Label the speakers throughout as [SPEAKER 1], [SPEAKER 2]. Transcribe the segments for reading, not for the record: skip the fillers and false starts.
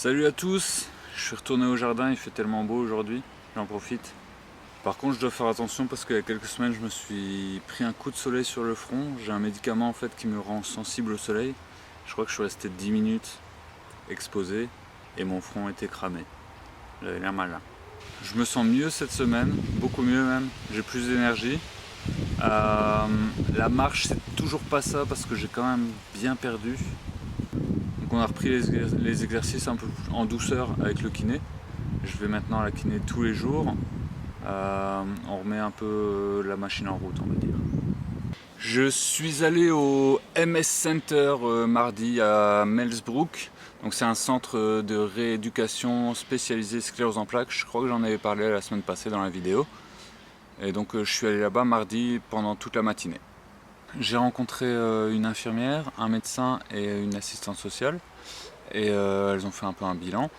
[SPEAKER 1] Salut à tous, je suis retourné au jardin, il fait tellement beau aujourd'hui, j'en profite. Par contre je dois faire attention parce qu'il y a quelques semaines je me suis pris un coup de soleil sur le front. J'ai un médicament en fait qui me rend sensible au soleil. Je crois que je suis resté 10 minutes exposé et mon front était cramé. J'avais l'air malin. Je me sens mieux cette semaine, beaucoup mieux même, j'ai plus d'énergie. La marche c'est toujours pas ça parce que j'ai quand même bien perdu. Donc on a repris les exercices un peu en douceur avec le kiné. Je vais maintenant à la kiné tous les jours. On remet un peu la machine en route, on va dire. Je suis allé au MS Center mardi à Melsbrook. Donc c'est un centre de rééducation spécialisé sclérose en plaques. Je crois que j'en avais parlé la semaine passée dans la vidéo. Et donc je suis allé là-bas mardi pendant toute la matinée. J'ai rencontré une infirmière, un médecin et une assistante sociale. Et elles ont fait un peu un bilan.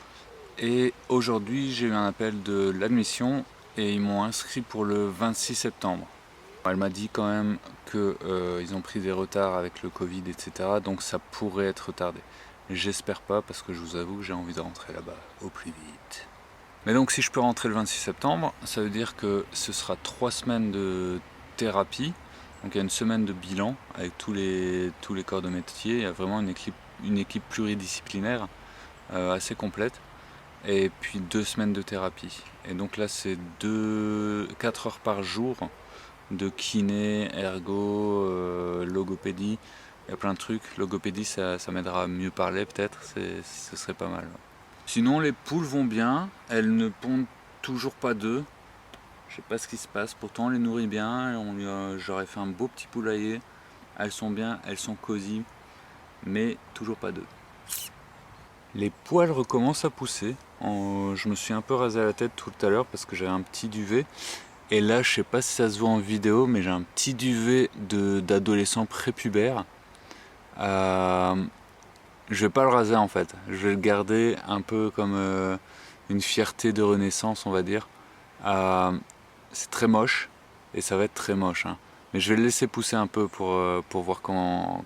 [SPEAKER 1] Et aujourd'hui, j'ai eu un appel de l'admission et ils m'ont inscrit pour le 26 septembre. Elle m'a dit quand même qu'ils ont pris des retards avec le Covid, etc. Donc ça pourrait être retardé. J'espère pas parce que je vous avoue que j'ai envie de rentrer là-bas au plus vite. Mais donc si je peux rentrer le 26 septembre, ça veut dire que ce sera 3 semaines de thérapie. Donc il y a une semaine de bilan avec tous les corps de métier. Il y a vraiment une équipe pluridisciplinaire assez complète. Et puis 2 semaines de thérapie. Et donc là c'est 4 heures par jour de kiné, ergo, logopédie. Il y a plein de trucs. Logopédie ça m'aidera à mieux parler peut-être, ce serait pas mal. Sinon les poules vont bien, elles ne pondent toujours pas d'œufs. Je sais pas ce qui se passe, pourtant on les nourrit bien, j'aurais fait un beau petit poulailler. Elles sont bien, elles sont cosy, mais toujours pas d'œufs. Les poils recommencent à pousser. Je me suis un peu rasé la tête tout à l'heure parce que j'avais un petit duvet. Et là, je sais pas si ça se voit en vidéo, mais j'ai un petit duvet d'adolescent prépubère. Je vais pas le raser en fait. Je vais le garder un peu comme une fierté de renaissance, on va dire. C'est très moche et ça va être très moche. Hein. Mais je vais le laisser pousser un peu pour voir comment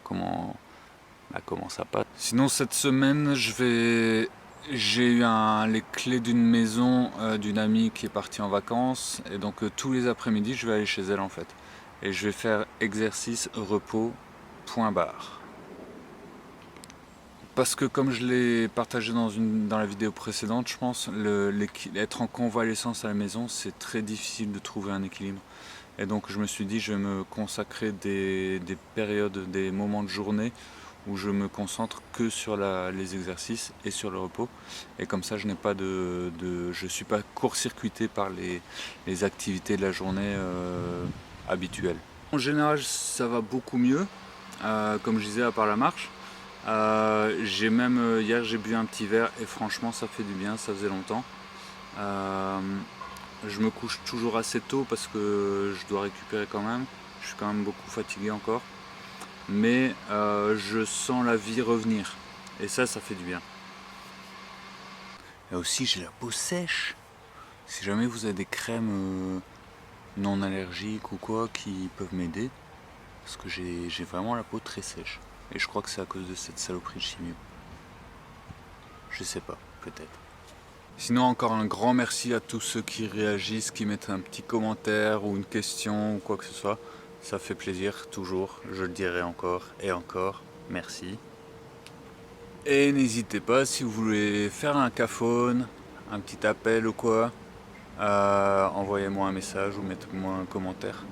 [SPEAKER 1] ça passe. Sinon cette semaine j'ai eu les clés d'une maison d'une amie qui est partie en vacances et donc tous les après-midi je vais aller chez elle en fait et je vais faire exercice, repos, point barre. Parce que comme je l'ai partagé dans la vidéo précédente, je pense être en convalescence à la maison c'est très difficile de trouver un équilibre. Et donc je me suis dit je vais me consacrer des périodes, des moments de journée où je me concentre que sur les exercices et sur le repos. Et comme ça je n'ai pas je suis pas court-circuité par les activités de la journée habituelles. En général ça va beaucoup mieux, comme je disais à part la marche. Hier j'ai bu un petit verre et franchement ça fait du bien, ça faisait longtemps. Je me couche toujours assez tôt parce que je dois récupérer quand même. Je suis quand même beaucoup fatigué encore. Mais je sens la vie revenir. Et ça fait du bien. Et aussi j'ai la peau sèche. Si jamais vous avez des crèmes non allergiques ou quoi qui peuvent m'aider. Parce que j'ai vraiment la peau très sèche. Et je crois que c'est à cause de cette saloperie de chimio. Je sais pas, peut-être. Sinon encore un grand merci à tous ceux qui réagissent, qui mettent un petit commentaire ou une question ou quoi que ce soit. Ça fait plaisir, toujours, je le dirai encore et encore, merci. Et n'hésitez pas si vous voulez faire un caphone, un petit appel ou quoi, envoyez-moi un message ou mettez-moi un commentaire.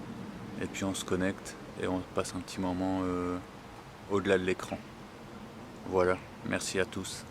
[SPEAKER 1] Et puis on se connecte et on passe un petit moment au-delà de l'écran. Voilà, merci à tous.